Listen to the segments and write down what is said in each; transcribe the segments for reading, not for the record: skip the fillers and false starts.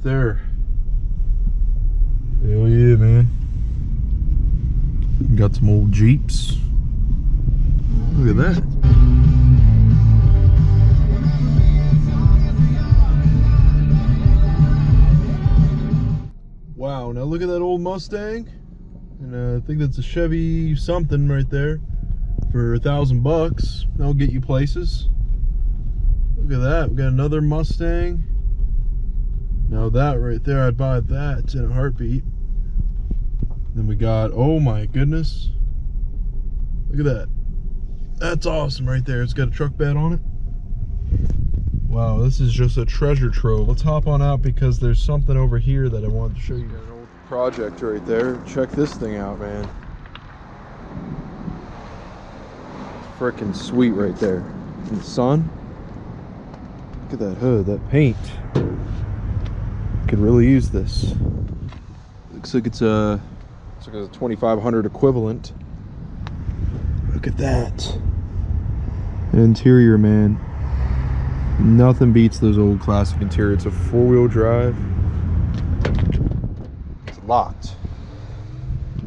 There. Hell yeah, man. Got some old Jeeps. Look at that. Wow, now look at that old Mustang. And I think that's a Chevy something right there for $1,000. That'll get you places. Look at that. We got another Mustang. Now that right there, I'd buy that in a heartbeat. Then we got, oh my goodness. Look at that. That's awesome right there. It's got a truck bed on it. Wow, this is just a treasure trove. Let's hop on out because there's something over here that I wanted to show you. An old project right there. Check this thing out, man. Freaking sweet right there. In the sun. Look at that hood, that paint. Could really use this. Looks like it's a 2500 equivalent. Look at that. Interior, man. Nothing beats those old classic interiors. It's a four-wheel drive. It's locked.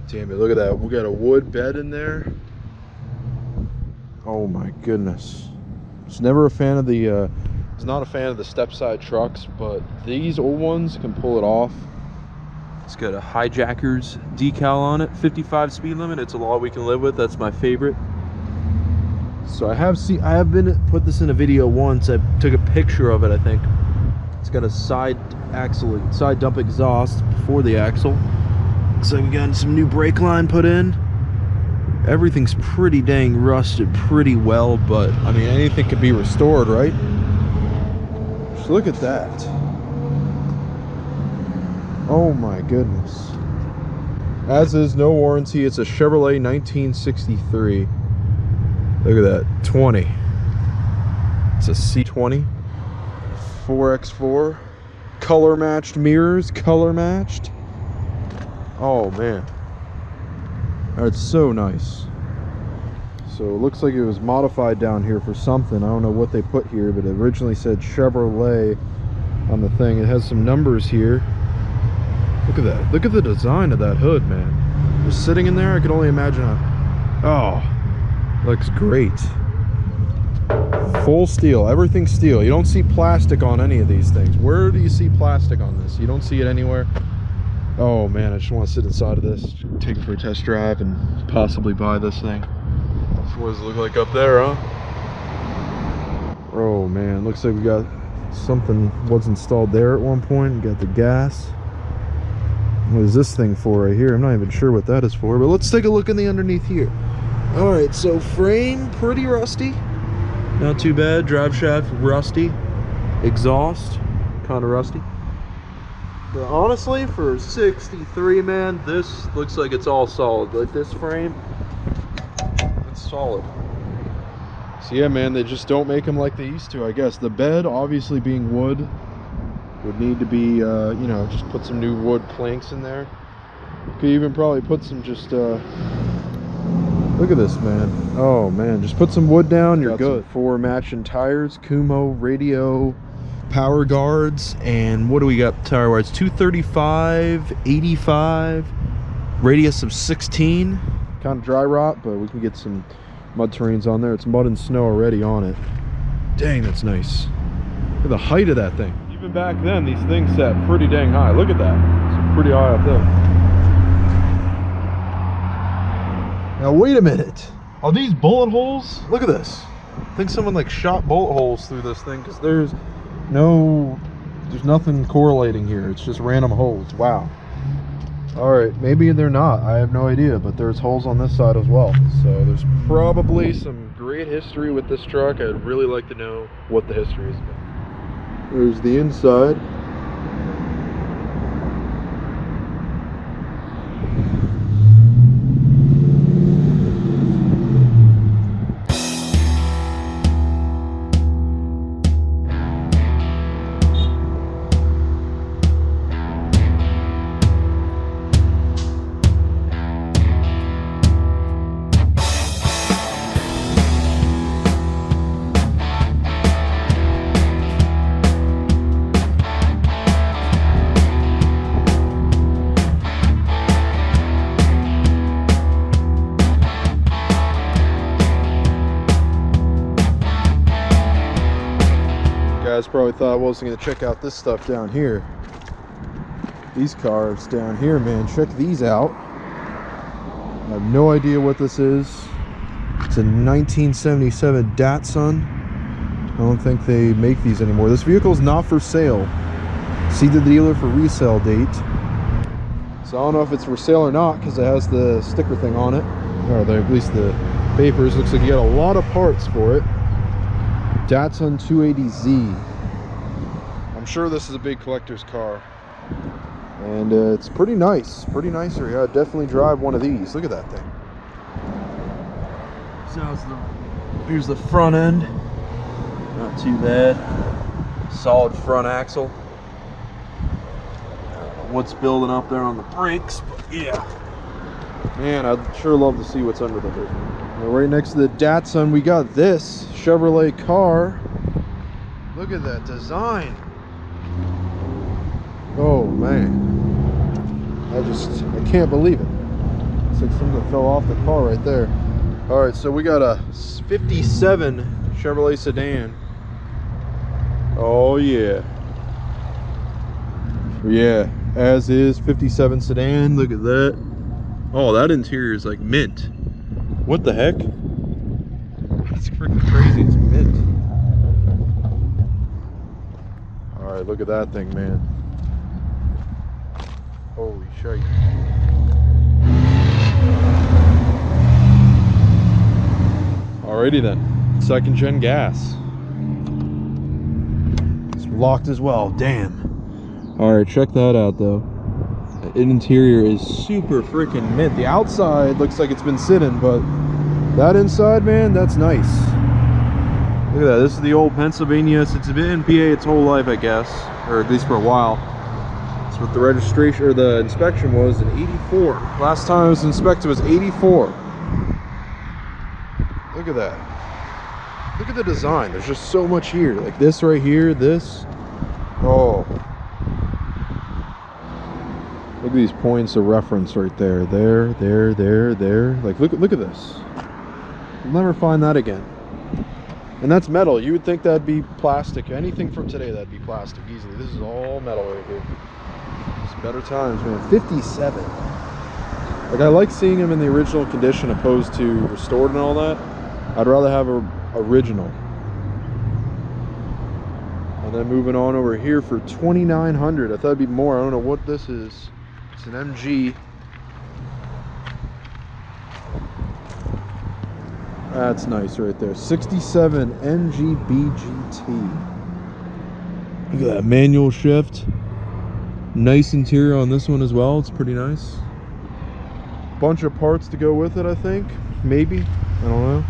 Damn it, look at that. We got a wood bed in there. Oh my goodness. It's never a fan of the not a fan of the step side trucks, but these old ones can pull it off. It's got a hijackers decal on it, 55 speed limit. It's a law we can live with. That's my favorite. So I have put this in a video once. I took a picture of it, I think. It's got a side dump exhaust before the axle. Looks like we got some new brake line put in. Everything's pretty dang rusted pretty well, but I mean, anything could be restored, right? Just look at that. Oh my goodness. As is, no warranty. It's a Chevrolet 1963. Look at that, 20. It's a C20. 4x4. Color matched mirrors, color matched. Oh man. That's so nice. So it looks like it was modified down here for something. I don't know what they put here, but it originally said Chevrolet on the thing. It has some numbers here. Look at that. Look at the design of that hood, man. Just sitting in there, I can only imagine looks great. Full steel. Everything's steel. You don't see plastic on any of these things. Where do you see plastic on this? You don't see it anywhere. Oh man, I just want to sit inside of this, take it for a test drive, and possibly buy this thing. What does it look like up there, huh? Oh man, looks like we got something was installed there at one point. We got the gas. What is this thing for right here? I'm not even sure what that is for, but let's take a look in the underneath here. All right, so frame, pretty rusty. Not too bad. Drive shaft, rusty. Exhaust, kind of rusty. But honestly, for 63, man, this looks like it's all solid. Like this frame, it's solid. So yeah, man, they just don't make them like they used to, I guess. The bed, obviously being wood, would need to be, you know, just put some new wood planks in there. Could even probably put some just, look at this, man. Oh man, just put some wood down, you're good. 4 matching tires, Kumo radio, power guards, and what do we got tire wise? 235, 85, radius of 16. Kind of dry rot, but we can get some mud terrains on there. It's mud and snow already on it. Dang, that's nice. Look at the height of that thing. Even back then, these things sat pretty dang high. Look at that. It's pretty high up there. Now wait a minute. Are these bullet holes? Look at this. I think someone like shot bullet holes through this thing because there's nothing correlating here. It's just random holes. Wow. All right, maybe they're not. I have no idea, but there's holes on this side as well. So there's probably some great history with this truck. I'd really like to know what the history is about. There's the inside. guys probably thought I wasn't going to check out this stuff down here. These cars down here, man, check these out. I have no idea what this is. It's a 1977 Datsun. I don't think they make these anymore. This vehicle is not for sale. See the dealer for resale date. So I don't know if it's for sale or not because it has the sticker thing on it, or at least the papers. Looks like you got a lot of parts for it. Datsun 280Z. I'm sure this is a big collector's car, and it's pretty nice. Pretty nicer. Yeah, I'd definitely drive one of these. Look at that thing. So here's the front end. Not too bad. Solid front axle. What's building up there on the brakes, but yeah, man, I'd sure love to see what's under the hood. Now, right next to the Datsun, we got this Chevrolet car. Look at that design. Oh man, I can't believe it. It's like something fell off the car right there. All right, so we got a 57 Chevrolet sedan. Oh yeah, yeah. As is 57 sedan. Look at that. Oh, that interior is like mint. What the heck? That's freaking crazy. It's mint. All right, look at that thing, man. Holy shit. Alrighty then. Second gen gas. It's locked as well. Damn. Alright, check that out though. The interior is super freaking mint. The outside looks like it's been sitting, but that inside, man, that's nice. Look at that. This is the old Pennsylvania. It's been in PA its whole life, I guess, or at least for a while. That's what the registration or the inspection was in '84. Last time it was inspected was '84. Look at that. Look at the design. There's just so much here. Like this right here, this. Oh. Look at these points of reference right there. There. Like, look at this. You'll never find that again. And that's metal. You would think that'd be plastic. Anything from today, that'd be plastic easily. This is all metal right here. It's better times, man. 57. Like, I like seeing them in the original condition opposed to restored and all that. I'd rather have a original. And then moving on over here for $2,900. I thought it'd be more. I don't know what this is. It's an MG. That's nice right there. 67 MGB GT. Look at that manual shift. Nice interior on this one as well. It's pretty nice. Bunch of parts to go with it, I think. Maybe. I don't know.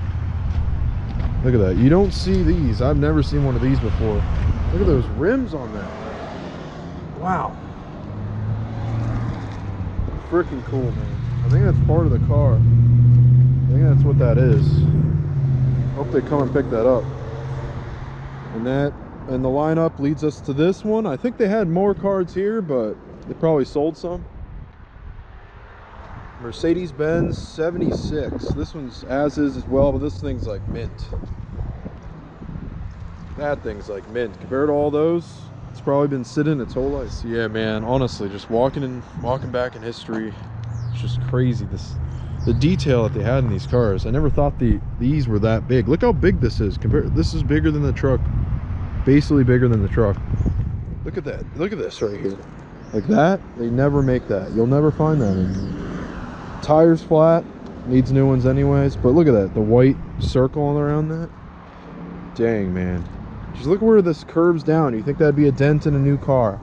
Look at that. You don't see these. I've never seen one of these before. Look at those rims on that. Wow. Freaking cool, man. I think that's part of the car. I think that's what that is. Hope they come and pick that up. And the lineup leads us to this one. I think they had more cards here, but they probably sold some. Mercedes-Benz 76. This one's as is as well, but this thing's like mint. That thing's like mint. Compared to all those, it's probably been sitting its whole life. So yeah, man, honestly, just walking back in history, it's just crazy. The detail that they had in these cars. I never thought these were that big. Look how big this is. This is bigger than the truck. Basically bigger than the truck. Look at that. Look at this right here. Like that, they never make that. You'll never find that anymore. Tires flat, needs new ones anyways, but look at that, the white circle around that. Dang, man. Just look where this curves down. You think that'd be a dent in a new car.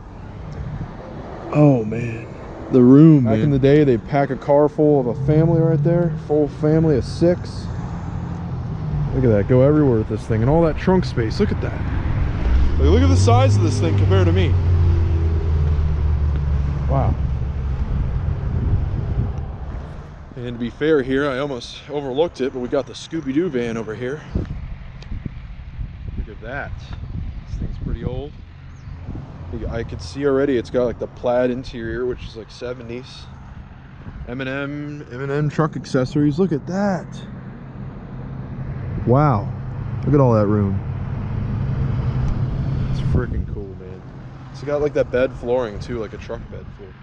Oh man, the room, back in the day, they'd pack a car full of a family right there. Full family of 6. Look at that, go everywhere with this thing. And all that trunk space, look at that. Like, look at the size of this thing compared to me. Wow. And to be fair here, I almost overlooked it, but we got the Scooby-Doo van over here. Look at that. This thing's pretty old. I could see already it's got like the plaid interior, which is like 70s. M&M truck accessories. Look at that. Wow. Look at all that room. It's freaking cool, man. It's got like that bed flooring too, like a truck bed floor.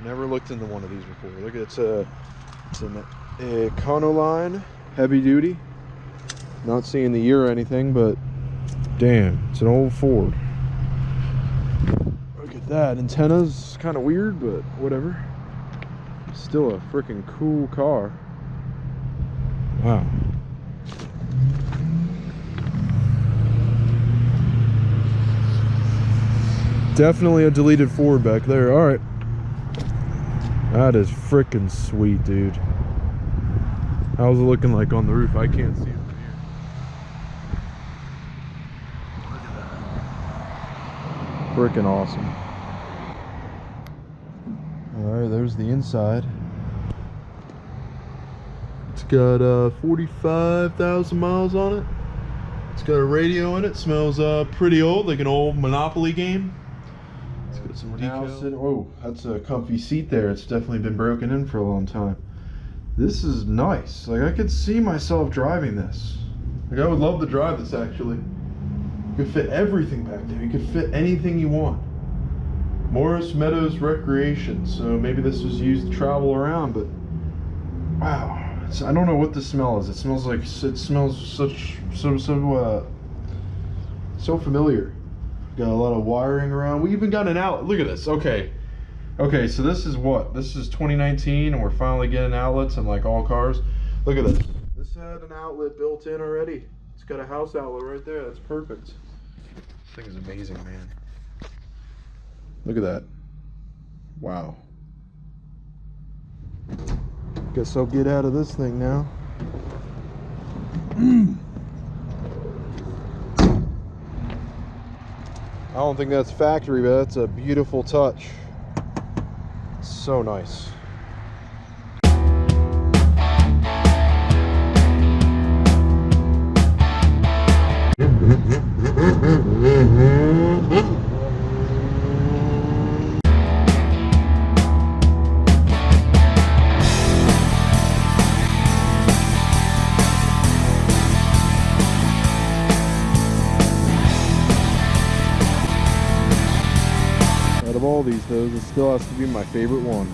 Never looked into one of these before. Look, it's an Econoline, heavy duty. Not seeing the year or anything, but damn, it's an old Ford. Look at that. Antenna's kind of weird, but whatever. Still a freaking cool car. Wow. Definitely a deleted Ford back there. All right. That is freaking sweet, dude. How's it looking like on the roof? I can't see it from here. Look at that. Freaking awesome. All right, there's the inside. It's got 45,000 miles on it. It's got a radio in it. Smells pretty old, like an old Monopoly game. It's got some decals. Oh, that's a comfy seat there. It's definitely been broken in for a long time. This is nice. Like, I could see myself driving this. Like, I would love to drive this, actually. You could fit everything back there. You could fit anything you want. Morris Meadows Recreation. So maybe this was used to travel around, but wow. I don't know what the smell is. It smells like, it smells so familiar. Got a lot of wiring around. We even got an outlet. Look at this. Okay, so this is what? This is 2019 and we're finally getting outlets in like all cars. Look at this. This had an outlet built in already. It's got a house outlet right there. That's perfect. This thing is amazing, man. Look at that. Wow. Guess I'll get out of this thing now. I don't think that's factory, but that's a beautiful touch. So nice. Out of all these though, this still has to be my favorite one.